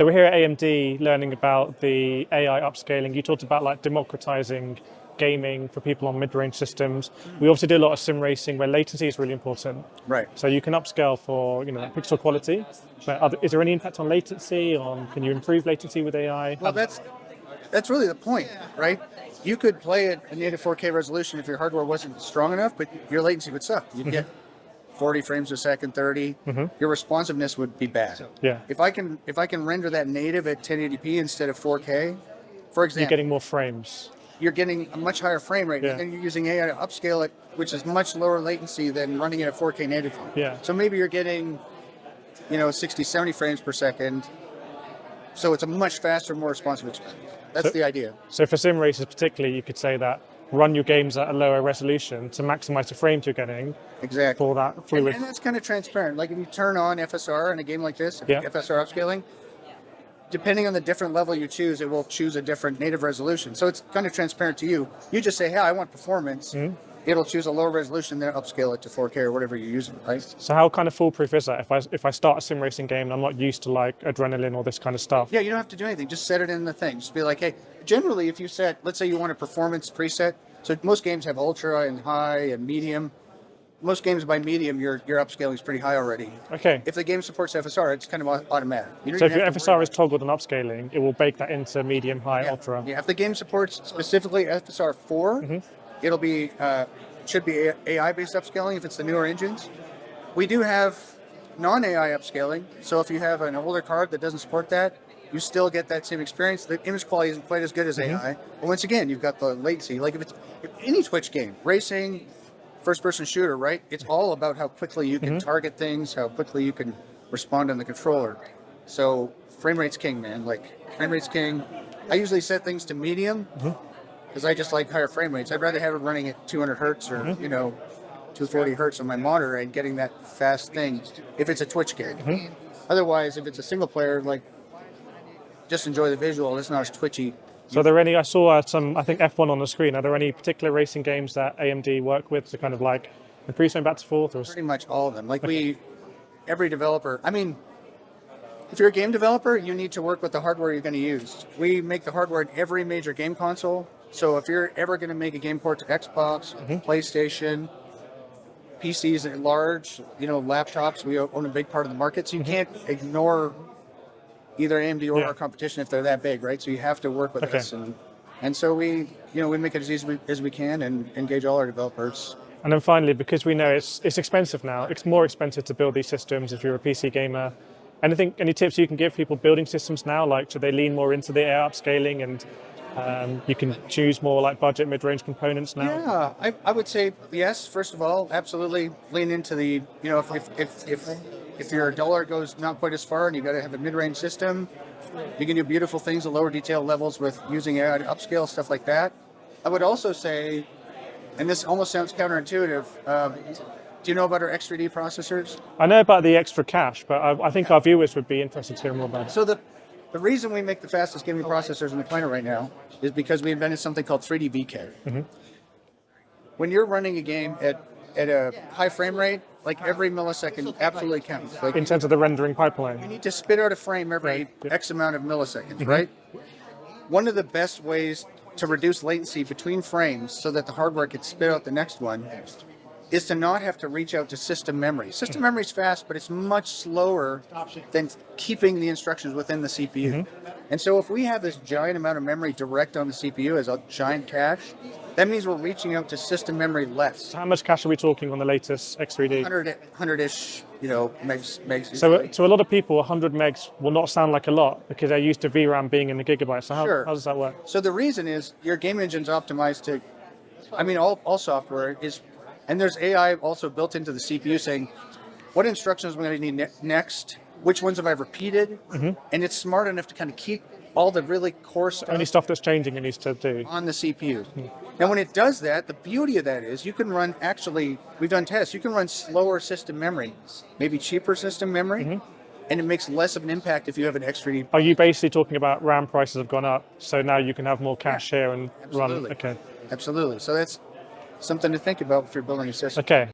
So we're here at AMD learning about the AI upscaling. You talked about like democratizing gaming for people on mid-range systems. We also do a lot of sim racing where latency is really important. Right. So you can upscale for pixel quality. But is there any impact on latency? Can you improve latency with AI? Well, that's really the point, right? You could play at a native 4K resolution if your hardware wasn't strong enough, but your latency would suck. You'd get 40 frames a second, 30. Your responsiveness would be bad. Yeah. If I can render that native at 1080p instead of 4K, for example, You're getting more frames. You're getting a much higher frame rate, and you're using AI to upscale it, which is much lower latency than running it at 4K natively. Yeah. So maybe you're getting, 60, 70 frames per second. So it's a much faster, more responsive experience. That's the idea. So for sim races particularly, you could say that run your games at a lower resolution to maximize the frames you're getting. Exactly. For that. And that's kind of transparent. Like if you turn on FSR in a game like this, FSR upscaling, depending on the different level you choose, it will choose a different native resolution. So it's kind of transparent to you. You just say, hey, I want performance. It'll choose a lower resolution, then upscale it to 4K or whatever you're using, right? So how kind of foolproof is that? If I start a sim racing game and I'm not used to like adrenaline or this kind of stuff? Yeah, you don't have to do anything. Just set it in the thing. Just be like, hey, generally if you set, let's say you want a performance preset. So most games have ultra and high and medium. Most games by medium, your upscaling is pretty high already. Okay. If the game supports FSR, it's kind of automatic. So if your FSR is toggled on upscaling, it will bake that into medium, high, ultra. Yeah, if the game supports specifically FSR 4, it'll be should be AI-based upscaling if it's the newer engines. We do have non-AI upscaling, so if you have an older card that doesn't support that, you still get that same experience. The image quality isn't quite as good as AI, but once again, you've got the latency. Like if any Twitch game, racing, first-person shooter, right? It's all about how quickly you can target things, how quickly you can respond on the controller. So frame rate's king, man. Like frame rate's king. I usually set things to medium because I just like higher frame rates. I'd rather have it running at 200 hertz or 240 hertz on my monitor and getting that fast thing if it's a Twitch game. Otherwise, if it's a single player, like just enjoy the visual. It's not as twitchy. So are there any, I saw some, I think F1 on the screen. Are there any particular racing games that AMD work with to kind of like improve something back to forth? Or? Pretty much all of them. Like every developer, I mean, if you're a game developer, you need to work with the hardware you're going to use. We make the hardware in every major game console. So if you're ever going to make a game port to Xbox, PlayStation, PCs at large, laptops, we own a big part of the market. So you can't ignore either AMD or our competition if they're that big, right? So you have to work with us, and so we make it as easy as we can and engage all our developers. And then finally, because we know it's expensive now, it's more expensive to build these systems if you're a PC gamer. Any tips you can give people building systems now? Like, should they lean more into the AI upscaling and you can choose more like budget mid-range components now? Yeah, I would say yes. First of all, absolutely lean into the if your dollar goes not quite as far and you got to have a mid-range system, you can do beautiful things at lower detail levels with using AI to upscale, stuff like that. I would also say, and this almost sounds counterintuitive, do you know about our X3D processors? I know about the extra cache, but I think our viewers would be interested to hear more about it. So the reason we make the fastest gaming processors on the planet right now is because we invented something called 3D VK. When you're running a game at a high frame rate, like every millisecond absolutely counts. Like in terms of the rendering you pipeline. need to spit out a frame every X amount of milliseconds, right? One of the best ways to reduce latency between frames so that the hardware can spit out the next one is to not have to reach out to system memory. System memory is fast, but it's much slower than keeping the instructions within the CPU. And so if we have this giant amount of memory direct on the CPU as a giant cache, that means we're reaching out to system memory less. So how much cache are we talking on the latest X3D? 100-ish, megs. So to a lot of people, 100 megs will not sound like a lot because they're used to VRAM being in the gigabytes. So how does that work? So the reason is your game engine's optimized to, all software is, and there's AI also built into the CPU saying, what instructions am I going to need next? Which ones have I repeated? And it's smart enough to kind of keep all the really core stuff. Only stuff that's changing it needs to do. On the CPU. Now when it does that, the beauty of that is you can run, we've done tests, you can run slower system memory, maybe cheaper system memory, and it makes less of an impact if you have an X3D. Are you basically talking about RAM prices have gone up, so now you can have more cache here and run? Okay. Absolutely. So that's something to think about if you're building a system. Okay.